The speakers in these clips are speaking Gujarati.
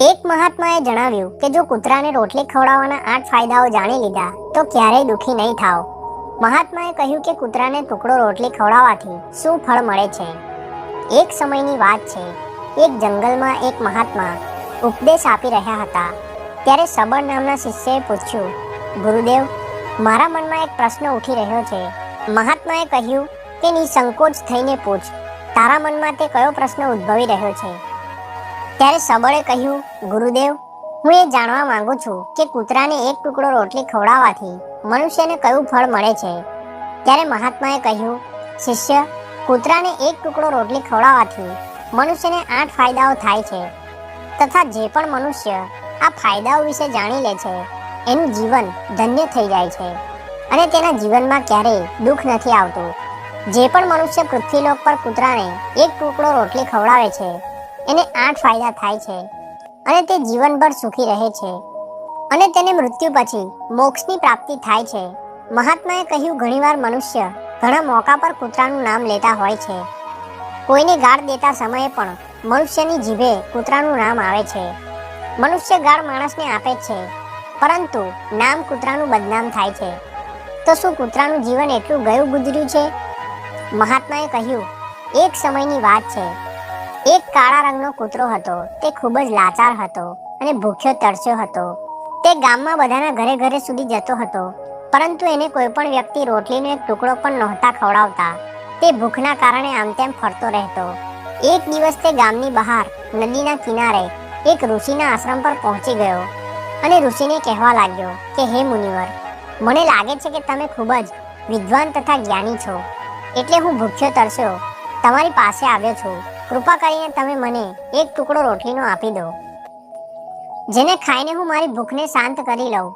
એક મહાત્માએ જણાવ્યું કે જો કૂતરાને રોટલી ખવડાવવાના 8 ફાયદાઓ જાણી લીધા તો ક્યારેય દુઃખી નહીં થાવ. મહાત્માએ કહ્યું કે કૂતરાને ટુકડો રોટલી ખવડાવવાથી શું ફળ મળે છે. એક સમયની વાત છે. એક જંગલમાં એક મહાત્મા ઉપદેશ આપી રહ્યા હતા. ત્યારે સબળ નામના શિષ્યએ પૂછ્યું, ગુરુદેવ, મારા મનમાં એક પ્રશ્ન ઉઠી રહ્યો છે. મહાત્માએ કહ્યું કે નિસંકોચ થઈને પૂછ, તારા મનમાં તે કયો પ્રશ્ન ઉદ્ભવી રહ્યો છે. ત્યારે સબળે કહ્યું, ગુરુદેવ, હું એ જાણવા માંગુ છું કે કૂતરાને એક ટુકડો રોટલી ખવડાવવાથી મનુષ્યને કયું ફળ મળે છે. ત્યારે મહાત્માએ કહ્યું, શિષ્ય, કૂતરાને એક ટુકડો રોટલી ખવડાવવાથી મનુષ્યને 8 ફાયદાઓ થાય છે તથા જે પણ મનુષ્ય આ ફાયદાઓ વિશે જાણી લે છે એનું જીવન ધન્ય થઈ જાય છે અને તેના જીવનમાં ક્યારેય દુઃખ નથી આવતું. જે પણ મનુષ્ય પૃથ્વીલોક પર કૂતરાને એક ટુકડો રોટલી ખવડાવે છે એને 8 ફાયદા થાય છે અને તે જીવનભર સુખી રહે છે અને તેને મૃત્યુ પછી મોક્ષની પ્રાપ્તિ થાય છે. મહાત્માએ કહ્યું, ઘણીવાર મનુષ્ય ઘણા મોકા પર કૂતરાનું નામ લેતા હોય છે. કોઈને ગાળ દેતા સમયે પણ મનુષ્યની જીભે કૂતરાનું નામ આવે છે. મનુષ્ય ગાળ માણસને આપે છે પરંતુ નામ કૂતરાનું બદનામ થાય છે. તો શું કૂતરાનું જીવન એટલું ગયું ગુજર્યું છે? મહાત્માએ કહ્યું, એક સમયની વાત છે. એક કાળા રંગનો કૂતરો હતો. તે ખૂબ જ લાચાર હતો અને ભૂખ્યો તરસ્યો હતો. તે ગામમાં બધાના ઘરે ઘરે સુધી જતો હતો પરંતુ એને કોઈ પણ વ્યક્તિ રોટલીનો એક ટુકડો પણ નહોતા ખવડાવતા. તે ભૂખના કારણે આમ તેમ ફરતો રહેતો. એક દિવસ તે ગામની બહાર નદીના કિનારે એક ઋષિના આશ્રમ પર પહોંચી ગયો અને ઋષિને કહેવા લાગ્યો કે હે મુનિવર, મને લાગે છે કે તમે ખૂબ જ વિદ્વાન તથા જ્ઞાની છો, એટલે હું ભૂખ્યો તરસ્યો તમારી પાસે આવ્યો છું. કૃપા કરીને તમે મને એક ટુકડો રોટલીનો આપી દો, જેને ખાઈને હું મારી ભૂખને શાંત કરી લઉં.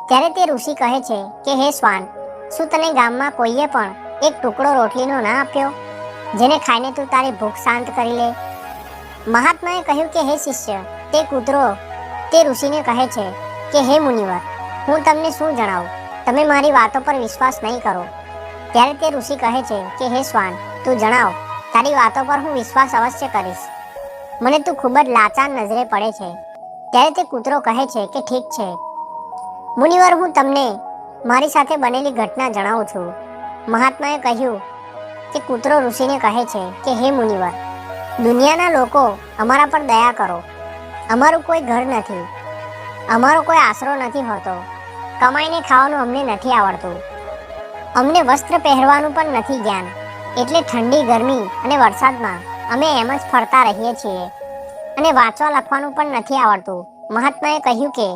ત્યારે તે ઋષિ કહે છે કે હે શ્વાન, શું તને ગામમાં કોઈએ પણ એક ટુકડો રોટલીનો ના આપ્યો જેને ખાઈને તું તારી ભૂખ શાંત કરી લે? મહાત્માએ કહ્યું કે હે શિષ્ય, તે કૂતરો તે ઋષિને કહે છે કે હે મુનિવર, હું તમને શું જણાવું, તમે મારી વાતો પર વિશ્વાસ નહીં કરો. ત્યારે તે ઋષિ કહે છે કે હે શ્વાન, તું જણાવ, તારી વાતો પર હું વિશ્વાસ અવશ્ય કરીશ. મને તું ખૂબ જ લાચાર નજરે પડે છે. ત્યારે તે કૂતરો કહે છે કે ઠીક છે મુનિવર, હું તમને મારી સાથે બનેલી ઘટના જણાવું છું. મહાત્માએ કહ્યું કે કૂતરો ઋષિને કહે છે કે હે મુનિવર, દુનિયાના લોકો અમારા પર દયા કરો. અમારું કોઈ ઘર નથી, અમારો કોઈ આશરો નથી હોતો, કમાઈને ખાવાનું અમને નથી આવડતું, અમને વસ્ત્ર પહેરવાનું પણ નથી જ્ઞાન, એટલે ઠંડી, ગરમી અને વરસાદમાં અમે એમ જ ફરતા રહીએ છીએ અને વાંચવા લખવાનું પણ નથી આવડતું. મહાત્માએ કહ્યું કે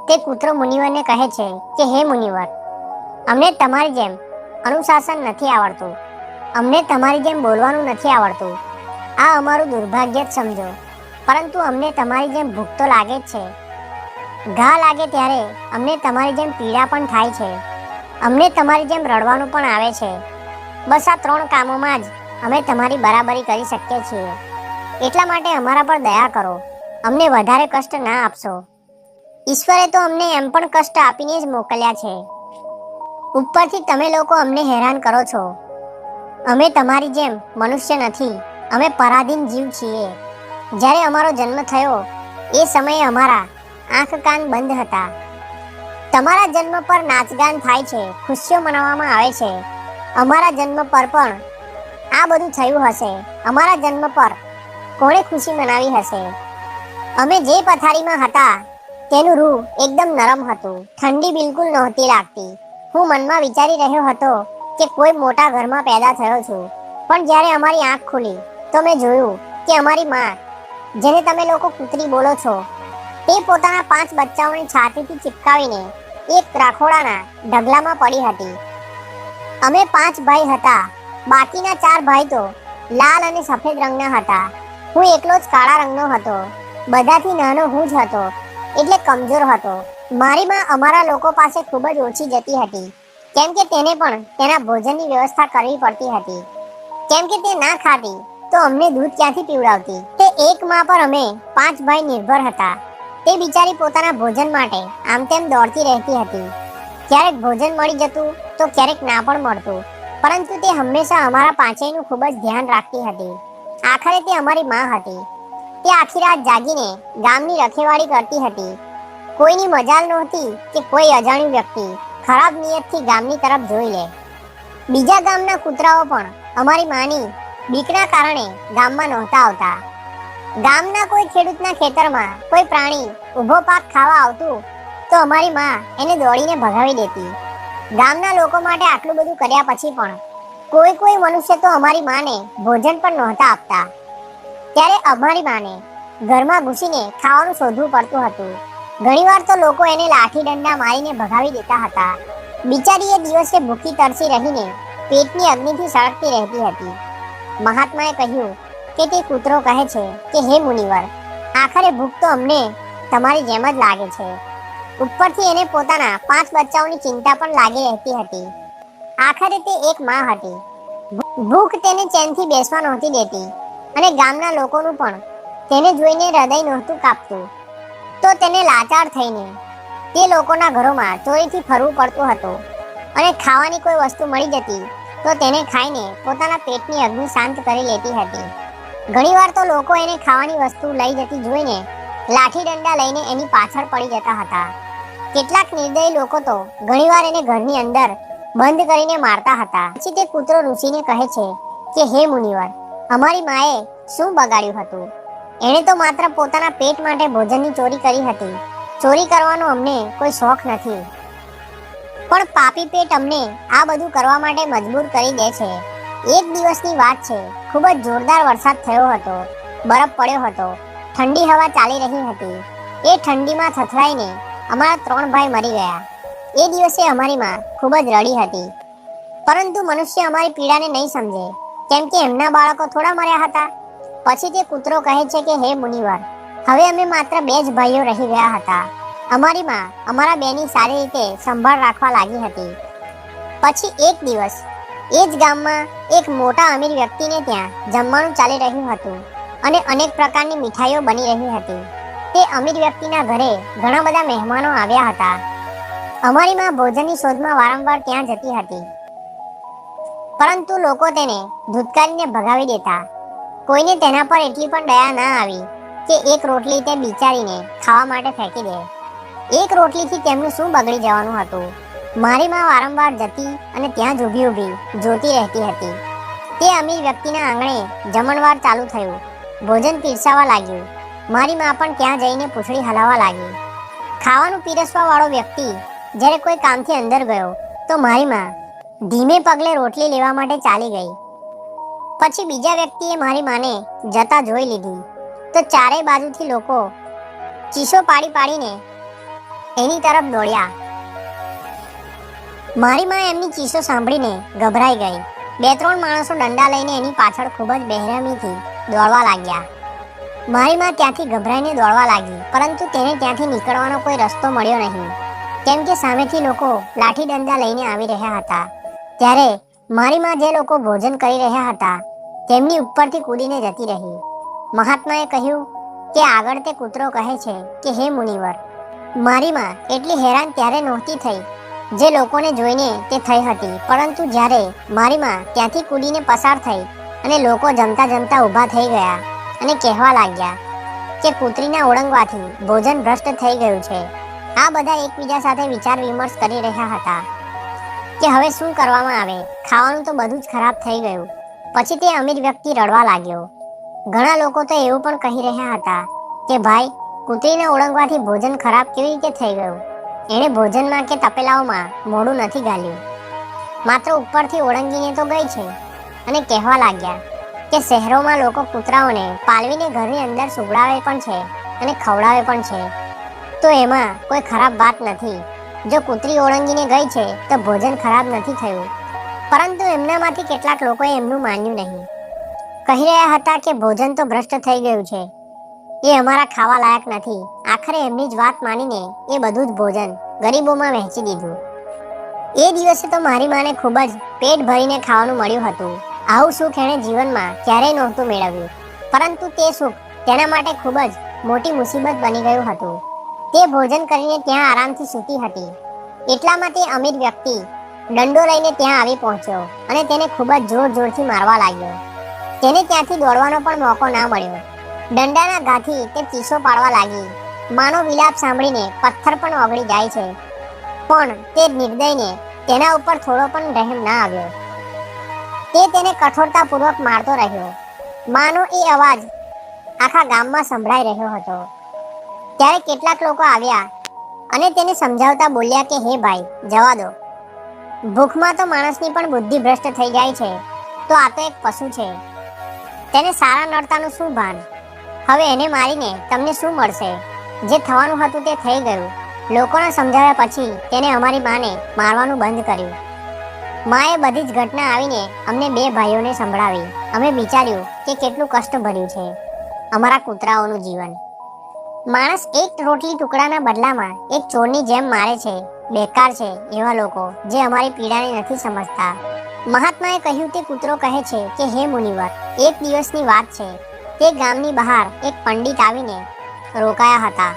તે કૂતરો મુનિવરને કહે છે કે હે મુનિવર, અમને તમારી જેમ અનુશાસન નથી આવડતું, અમને તમારી જેમ બોલવાનું નથી આવડતું. આ અમારું દુર્ભાગ્ય જ સમજો, પરંતુ અમને તમારી જેમ ભૂખ તો લાગે જ છે. ઘા લાગે ત્યારે અમને તમારી જેમ પીડા પણ થાય છે, અમને તમારી જેમ રડવાનું પણ આવે છે. બસ આ 3 કામોમાં જ અમે તમારી બરાબરી કરી શકીએ છીએ. એટલા માટે અમારા પર દયા કરો, અમને વધારે કષ્ટ ના આપશો. ઈશ્વરે તો અમને એમ પણ કષ્ટ આપીને જ મોકલ્યા છે. ઉપરથી તમે લોકો અમને હેરાન કરો છો. અમે તમારી જેમ મનુષ્ય નથી, અમે પરાધીન જીવ છીએ. જ્યારે અમારો જન્મ થયો એ સમયે અમારા આંખ કાન બંધ હતા. તમારા જન્મ પર નાચગાન થાય છે, ખુશીઓ મનાવવામાં આવે છે. અમારા જન્મ પર પણ આ બધું થયું હશે. અમારા જન્મ પર કોણે ખુશી મનાવી હશે? અમે જે પથારીમાં હતા તેનું રૂ એકદમ નરમ હતું, ઠંડી બિલકુલ નહોતી લાગતી. હું મનમાં વિચારી રહ્યો હતો કે કોઈ મોટા ઘરમાં પેદા થયો છું. પણ જ્યારે અમારી આંખ ખુલી તો મેં જોયું કે અમારી માં, જેને તમે લોકો કૂતરી બોલો છો, તે પોતાના 5 બચ્ચાઓની છાતીથી ચિપકાવીને એક રાખોડાના ઢગલામાં પડી હતી. અમે 5 ભાઈ હતા, બાકીના 4 ભાઈ તો લાલ અને સફેદ રંગના હતા. હું એકલો જ કાળા રંગનો હતો. બધાથી નાનો હું જ હતો, એટલે કમજોર હતો. મારી માં અમારા લોકો પાસે ખૂબ જ ઓછી જતી હતી, કેમ કે તેને પણ તેના ભોજનની વ્યવસ્થા કરવી પડતી હતી. કેમ કે તે ના ખાતી તો અમને દૂધ ક્યાંથી પીવડાવતી? તે એક માં પર અમે 5 ભાઈ નિર્ભર હતા. તે બિચારી પોતાના ભોજન માટે આમ તેમ દોડતી રહેતી હતી. ક્યારેક ભોજન મળી જતું તો ક્યારેક ના પણ મળતું, પરંતુ તે હંમેશા અમારા પાંચેયનું ખૂબ જ ધ્યાન રાખતી હતી. આખરે તે અમારી માં હતી. તે આખી રાત જાગીને ગામની રખેવાળી કરતી હતી. કોઈની મજાલ નહોતી કે કોઈ અજાણ્યું વ્યક્તિ ખરાબ નિયતથી ગામની તરફ જોઈ લે. બીજા ગામના કૂતરાઓ પણ અમારી માની બીકના કારણે ગામમાં નહોતા આવતા. ગામના કોઈ ખેડૂતના ખેતરમાં કોઈ પ્રાણી ઊભો પાક ખાવા આવતું તો અમારી માં એને દોડીને ભગાવી દેતી. ગામના લોકો માટે આટલું બધું કર્યા પછી પણ કોઈ મનુષ્ય તો અમારી માને ભોજન પણ નહોતા આપતા. ત્યારે અમારી માને ઘરમાં ઘૂસીને ખાવાનું શોધવું પડતું હતું. ઘણીવાર તો લોકો એને લાઠી દંડા મારીને ભગાવી દેતા હતા. બિચારી એ દિવસે ભૂખી તરસી રહીને પેટની અગ્નિથી સળગતી રહેતી હતી. મહાત્માએ કહ્યું કે તે કૂતરો કહે છે કે હે મુનિવર, આખરે ભૂખ તો અમને તમારી જેમ જ લાગે છે. ઉપરથી એને પોતાના 5 બચ્ચાઓની ચિંતા પણ લાગી રહેતી હતી. આખરે તે એક માં હતી. ભૂખ તેને ચેનથી બેસવા નહોતી દેતી અને ગામના લોકોનું પણ તેને જોઈને હૃદય નહોતું કાપતું. તો તેને લાચાર થઈને તે લોકોના ઘરોમાં ચોરીથી ફરવું પડતું હતું અને ખાવાની કોઈ વસ્તુ મળી જતી તો તેને ખાઈને પોતાના પેટની અગ્નિ શાંત કરી લેતી હતી. ઘણીવાર તો લોકો એને ખાવાની વસ્તુ લઈ જતી જોઈને લાઠી દંડા લઈને એની પાછળ પડી જતા હતા. કેટલાક નિર્દયી લોકો તો ઘણીવાર એને ઘરની અંદર બંધ કરીને મારતા હતા. પછી તે કૂતરો ઋષિને કહે છે કે હે મુનિવર, અમારી માએ શું બગાડ્યું હતું? એણે તો માત્ર પોતાના પેટ માટે ભોજનની ચોરી કરી હતી. ચોરી કરવાનો અમને કોઈ શોખ નથી, પણ પાપી પેટ અમને આ બધું કરવા માટે મજબૂર કરી દે છે. એક દિવસની વાત છે. ખૂબ જ જોરદાર વરસાદ થયો હતો. બરફ પડ્યો હતો. ઠંડી હવા ચાલી રહી હતી. એ ઠંડીમાં થથરાઈને અમારા 3 ભાઈ મરી ગયા. એ દિવસે અમારી માં ખૂબ જ રડી હતી. પરંતુ મનુષ્ય અમારી પીડાને નહીં સમજે, કેમ કે એમના બાળકો થોડા મર્યા હતા. પછી તે કૂતરો કહે છે કે હે મુનિવર, હવે અમે માત્ર 2 જ ભાઈઓ રહી ગયા હતા. અમારી માં અમારા બેની સારી રીતે સંભાળ રાખવા લાગી હતી. પછી એક દિવસ એ જ ગામમાં એક મોટા અમીર વ્યક્તિને ત્યાં જમવાનું ચાલી રહ્યું હતું અને અનેક પ્રકારની મીઠાઈઓ બની રહી હતી. તે અમીર વ્યક્તિના ઘરે ઘણા બધા મહેમાનો આવ્યા હતા. અમારી માં ભોજનની શોધમાં વારંવાર ત્યાં જતી હતી, પરંતુ લોકો તેને ધૂતકારીને ભગાવી દેતા. કોઈને તેના પર એટલી પણ દયા ના આવી કે એક રોટલી તે બિચારીને ખાવા માટે ફેંકી દે. એક રોટલીથી તેમનું શું બગડી જવાનું હતું? મારી માં વારંવાર જતી અને ત્યાં જ ઊભી જોતી રહેતી હતી. તે અમીર વ્યક્તિના આંગણે જમણવાર ચાલુ થયું. ભોજન પીરસાવા લાગ્યું. મારી માં પણ ત્યાં જઈને પૂંછડી હલાવવા લાગી. ખાવાનું પીરસવા વાળો વ્યક્તિ જ્યારે કોઈ કામથી અંદર ગયો તો મારી માં ધીમે પગલે રોટલી લેવા માટે ચાલી ગઈ. પછી બીજા વ્યક્તિએ મારી માને જતા જોઈ લીધી તો ચારે બાજુથી લોકો ચીસો પાડીને એની તરફ દોડ્યા. મારી માં એમની ચીસો સાંભળીને ગભરાઈ ગઈ. 2-3 માણસો દંડા લઈને એની પાછળ ખૂબ જ બેરહેમીથી દોડવા લાગ્યા. મારી માં ત્યાંથી ગભરાઈને દોડવા લાગી, પરંતુ તેને ત્યાંથી નીકળવાનો કોઈ રસ્તો મળ્યો નહીં, કેમ કે સામેથી લોકો લાઠી દંડા લઈને આવી રહ્યા હતા. ત્યારે મારી માં જે લોકો ભોજન કરી રહ્યા હતા તેમની ઉપરથી કૂદીને જતી રહી. મહાત્માએ કહ્યું કે આગળ તે કૂતરો કહે છે કે હે મુનિવર, મારી માં એટલી હેરાન ત્યારે નહોતી થઈ જે લોકોને જોઈને તે થઈ હતી, પરંતુ જ્યારે મારી માં ત્યાંથી કૂદીને પસાર થઈ અને લોકો જમતા ઊભા થઈ ગયા અને કહેવા લાગ્યા કે કૂતરીના ઓળંગવાથી ભોજન ભ્રષ્ટ થઈ ગયું છે. આ બધા એકબીજા સાથે વિચાર વિમર્શ કરી રહ્યા હતા કે હવે શું કરવામાં આવે. ખાવાનું તો બધું જ ખરાબ થઈ ગયું. પછી તે અમીર વ્યક્તિ રડવા લાગ્યો. ઘણા લોકો તો એવું પણ કહી રહ્યા હતા કે ભાઈ, કૂતરીના ઓળંગવાથી ભોજન ખરાબ કેવી રીતે થઈ ગયું? એણે ભોજનમાં કે તપેલાઓમાં મોઢું નથી ગાલ્યું, માત્ર ઉપરથી ઓળંગીને તો ગઈ છે. અને કહેવા લાગ્યા કે શહેરોમાં લોકો કૂતરાઓને પાલવીને ઘરની અંદર સુવડાવે પણ છે અને ખવડાવે પણ છે, તો એમાં કોઈ ખરાબ વાત નથી. જો કૂતરી ઓળંગીને ગઈ છે તો ભોજન ખરાબ નથી થયું. પરંતુ એમનામાંથી કેટલાક લોકોએ એમનું માન્યું નહીં. કહી રહ્યા હતા કે ભોજન તો ભ્રષ્ટ થઈ ગયું છે, એ અમારા ખાવા લાયક નથી. આખરે એમની જ વાત માનીને એ બધું જ ભોજન ગરીબોમાં વહેંચી દીધું. એ દિવસે તો મારી માને ખૂબ જ પેટ ભરીને ખાવાનું મળ્યું હતું. આવું સુખ એણે જીવનમાં ક્યારેય નહોતું મેળવ્યું, પરંતુ તે સુખ તેના માટે ખૂબ જ મોટી મુસીબત બની ગયું હતું. તે ભોજન કરીને ત્યાં આરામથી સૂતી હતી. એટલામાં તે અમીર વ્યક્તિ દંડો લઈને ત્યાં આવી પહોંચ્યો અને તેને ખૂબ જ જોરથી મારવા લાગ્યો. તેને ત્યાંથી દોડવાનો પણ મોકો ના મળ્યો. દંડાના ઘાથી તે ચીસો પાડવા લાગી. માનો વિલાપ સાંભળીને પથ્થર પણ ઓગળી જાય છે, પણ તે નિર્દયને તેના ઉપર થોડો પણ રહેમ ના આવ્યો. તે તેને કઠોરતાપૂર્વક મારતો રહ્યો. માનો એ અવાજ આખા ગામમાં સંભળાઈ રહ્યો હતો. ત્યારે કેટલાક લોકો આવ્યા અને તેને સમજાવતા બોલ્યા કે હે ભાઈ, જવા દો. ભૂખમાં તો માણસની પણ બુદ્ધિ ભ્રષ્ટ થઈ જાય છે, તો આ તો એક પશુ છે. તેને સારા નડતાનું શું ભાન? હવે એને મારીને તમને શું મળશે? જે થવાનું હતું તે થઈ ગયું. લોકોને સમજાવ્યા પછી તેને અમારી માને મારવાનું બંધ કર્યું. માએ બધી જ ઘટના આવીને અમને બે ભાઈઓને સંભળાવી. અમે વિચાર્યું કે કેટલું કષ્ટ ભર્યું છે અમારા કૂતરાઓનું જીવન. માણસ એક રોટલી ટુકડાના બદલામાં એક ચોરની જેમ મારે છે. બેકાર છે એવા લોકો જે અમારી પીડાને નથી સમજતા. મહાત્માએ કહ્યું તે કૂતરો કહે છે કે હે મુનિવર, એક દિવસની વાત છે. તે ગામની બહાર એક પંડિત આવીને રોકાયા હતા.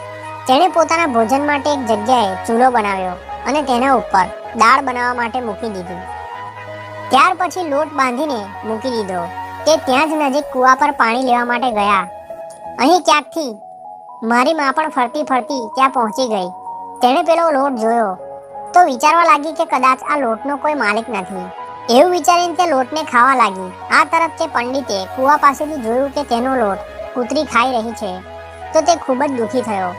તેણે પોતાના ભોજન માટે એક જગ્યાએ ચૂલો બનાવ્યો અને તેના ઉપર દાળ બનાવવા માટે મૂકી દીધી. ત્યાર પછી લોટ બાંધીને મૂકી દીધો. તે ત્યાં જ નજીક કૂવા પર પાણી લેવા માટે ગયા. અહીં ક્યાંકથી મારી માં પણ ફરતી ફરતી ત્યાં પહોંચી ગઈ. તેણે પેલો લોટ જોયો તો વિચારવા લાગી કે કદાચ આ લોટનો કોઈ માલિક નથી. એવું વિચારીને તે લોટને ખાવા લાગી. આ તરફ તે પંડિતે કૂવા પાસેથી જોયું કે તેનો લોટ કૂતરી ખાઈ રહી છે, તો તે ખૂબ જ દુઃખી થયો.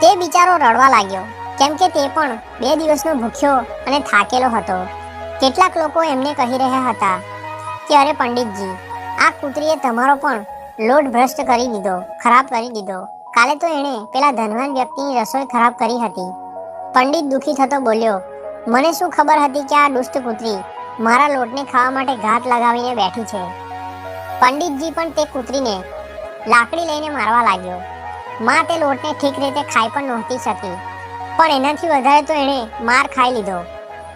તે બિચારો રડવા લાગ્યો, કેમ કે તે પણ 2 દિવસનો ભૂખ્યો અને થાકેલો હતો. કેટલાક લોકો એમને કહી રહ્યા હતા કે અરે પંડિતજી, આ કૂતરીએ તમારો પણ લોટ ભ્રષ્ટ કરી દીધો, ખરાબ કરી દીધો. કાલે તો એણે પેલા ધનવાન વ્યક્તિની રસોઈ ખરાબ કરી હતી. પંડિત દુઃખી થતો બોલ્યો, મને શું ખબર હતી કે આ દુષ્ટ કૂતરી મારા લોટને ખાવા માટે ઘાત લગાવીને બેઠી છે. પંડિતજી પણ તે કૂતરીને લાકડી લઈને મારવા લાગ્યો. માં તે લોટને ઠીક રીતે ખાઈ પણ નહોતી શકી, પણ એનાથી વધારે તો એણે માર ખાઈ લીધો.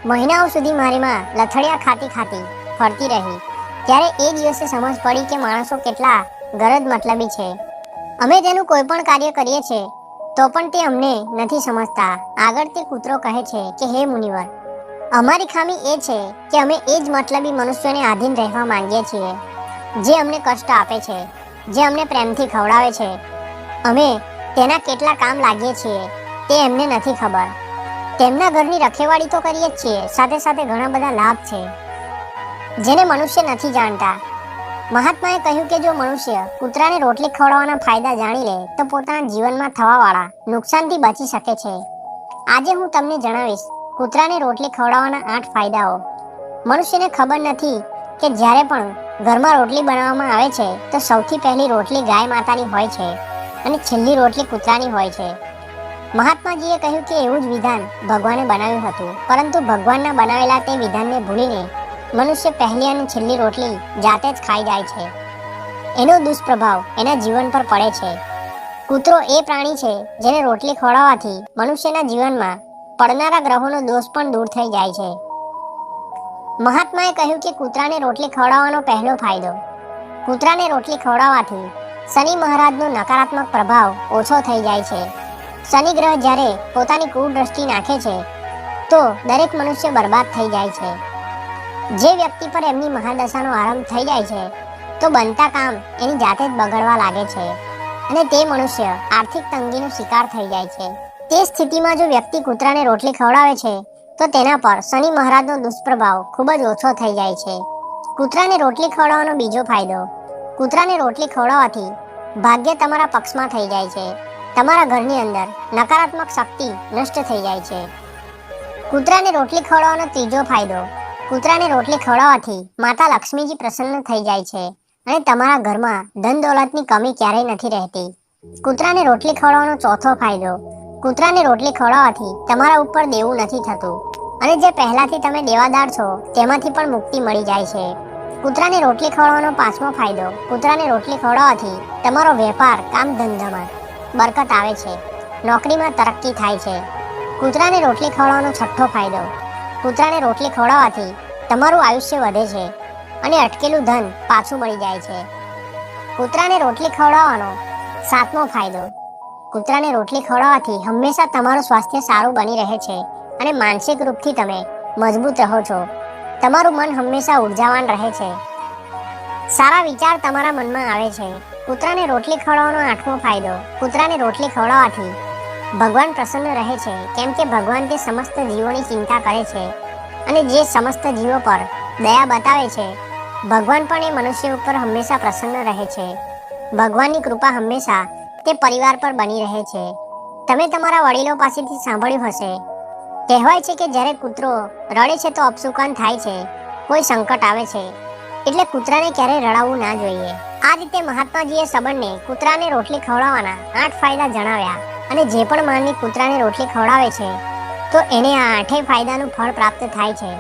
મહિનાઓ સુધી મારી માં લથડિયા ખાતી ખાતી ફરતી રહી. ત્યારે એ દિવસે સમજ પડી કે માણસો કેટલા ગરજ મતલબી છે. અમે તેનું કોઈ પણ કાર્ય કરીએ છીએ તો પણ તે અમને નથી સમજતા. આગળ તે કૂતરો કહે છે કે હે મુનિવર, અમારી ખામી એ છે કે અમે એ જ મતલબી મનુષ્યોને આધીન રહેવા માંગીએ છીએ, જે અમને કષ્ટ આપે છે, જે અમને પ્રેમથી ખવડાવે છે. અમે તેના કેટલા કામ લાગીએ છીએ તે એમને નથી ખબર. તેમના ઘરની રખેવાળી તો કરીએ જ છીએ, સાથે સાથે ઘણા બધા લાભ છે જેને મનુષ્ય નથી જાણતા. મહાત્માએ કહ્યું કે જો મનુષ્ય કૂતરાને રોટલી ખવડાવવાના ફાયદા જાણી લે તો પોતાના જીવનમાં થવાવાળા નુકસાનથી બચી શકે છે. આજે હું તમને જણાવીશ કૂતરાને રોટલી ખવડાવવાના 8 ફાયદાઓ. મનુષ્યને ખબર નથી કે જ્યારે પણ ઘરમાં રોટલી બનાવવામાં આવે છે તો સૌથી પહેલી રોટલી ગાય માતાની હોય છે અને છેલ્લી રોટલી કૂતરાની હોય છે. મહાત્માજીએ કહ્યું કે એવું જ વિધાન ભગવાને બનાવ્યું હતું, પરંતુ ભગવાનના બનાવેલા તે વિધાનને ભૂલીને મનુષ્ય પહેલી અને છેલ્લી રોટલી જાતે જ ખાઈ જાય છે. એનો દુષ્પ્રભાવ એના જીવન પર પડે છે. કૂતરો એ પ્રાણી છે જેને રોટલી ખવડાવવાથી મનુષ્યના જીવનમાં પડનારા ગ્રહોનો દોષ પણ દૂર થઈ જાય છે. મહાત્માએ કહ્યું કે કૂતરાને રોટલી ખવડાવવાનો પહેલો ફાયદો. કૂતરાને રોટલી ખવડાવવાથી શનિ મહારાજનો નકારાત્મક પ્રભાવ ઓછો થઈ જાય છે. શનિ ગ્રહ જ્યારે પોતાની કુદૃષ્ટિ નાખે છે તો દરેક મનુષ્ય બરબાદ થઈ જાય છે. જે વ્યક્તિ પર એમની મહાદશાનો આરંભ થઈ જાય છે તો બનતા કામ એની જાતે જ બગડવા લાગે છે અને તે મનુષ્ય આર્થિક તંગીનો શિકાર થઈ જાય છે. તે સ્થિતિમાં જો વ્યક્તિ કૂતરાને રોટલી ખવડાવે છે તો તેના પર શનિ મહારાજનો દુષ્પ્રભાવ ખૂબ જ ઓછો થઈ જાય છે. કૂતરાને રોટલી ખવડાવવાનો બીજો ફાયદો. કૂતરાને રોટલી ખવડાવવાથી ભાગ્ય તમારા પક્ષમાં થઈ જાય છે. તમારા ઘરની અંદર નકારાત્મક શક્તિ નષ્ટ થઈ જાય છે. કૂતરાને રોટલી ખવડાવવાનો ત્રીજો ફાયદો. કૂતરાને રોટલી ખવડાવવાથી માતા લક્ષ્મીજી પ્રસન્ન થઈ જાય છે અને તમારા ઘરમાં ધન દોલતની કમી ક્યારેય નથી રહેતી. કૂતરાને રોટલી ખવડાવવાનો ચોથો ફાયદો. કૂતરાને રોટલી ખવડાવવાથી તમારા ઉપર દેવું નથી થતું અને જે પહેલાથી તમે દેવાદાર છો તેમાંથી પણ મુક્તિ મળી જાય છે. કૂતરાને રોટલી ખવડાવવાનો પાંચમો ફાયદો. કૂતરાને રોટલી ખવડાવવાથી તમારો વેપાર કામ ધંધામાં બરકત આવે છે, નોકરીમાં તરક્કી થાય છે. કૂતરાને રોટલી ખવડાવવાનો છઠ્ઠો ફાયદો. કૂતરાને રોટલી ખવડાવવાથી તમારું આયુષ્ય વધે છે અને અટકેલું ધન પાછું મળી જાય છે. કૂતરાને રોટલી ખવડાવવાનો સાતમો ફાયદો. કૂતરાને રોટલી ખવડાવવાથી હંમેશા તમારું સ્વાસ્થ્ય સારું બની રહે છે અને માનસિક રૂપથી તમે મજબૂત રહો છો. તમારું મન હંમેશા ઉર્જાવાન રહે છે. સારા વિચાર તમારા મનમાં આવે છે. કૂતરાને રોટલી ખવડાવવાનો 8મો ફાયદો. કૂતરાને રોટલી ખવડાવવાથી ભગવાન પ્રસન્ન રહે છે, કેમ કે ભગવાન તે સમસ્ત જીવોની ચિંતા કરે છે અને જે સમસ્ત જીવો પર દયા બતાવે છે, ભગવાન પણ એ મનુષ્ય ઉપર હંમેશા પ્રસન્ન રહે છે. ભગવાનની કૃપા હંમેશા તે પરિવાર પર બની રહે છે. તમે તમારા વડીલો પાસેથી સાંભળ્યું હશે, કહેવાય છે કે જ્યારે કૂતરો રડે છે તો અપશુકન થાય છે, કોઈ સંકટ આવે છે, એટલે કૂતરાને ક્યારેય રડાવવું ના જોઈએ. આ રીતે મહાત્માજીએ સબણને કૂતરાને રોટલી ખવડાવવાના 8 ફાયદા જણાવ્યા અને જે પણ માનવી કૂતરાને રોટલી ખવડાવે છે તો એને આ 8 ફાયદાનું ફળ પ્રાપ્ત થાય છે.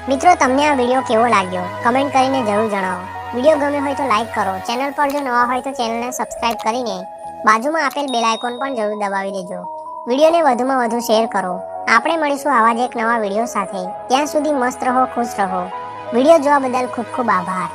મિત્રો, તમને આ વિડીયો કેવો લાગ્યો કમેન્ટ કરીને જરૂર જણાવો. વિડીયો ગમ્યો હોય તો લાઈક કરો. ચેનલ પર જો નવા હોય તો ચેનલને સબસ્ક્રાઇબ કરીને બાજુમાં આપેલ બેલ આઇકોન પણ જરૂર દબાવી દેજો. વિડીયોને વધુમાં વધુ શેર કરો. આપણે મળીશું આવા જ એક નવા વિડીયો સાથે. ત્યાં સુધી મસ્ત રહો, ખુશ રહો. વિડીયો જોવા બદલ ખૂબ ખૂબ આભાર.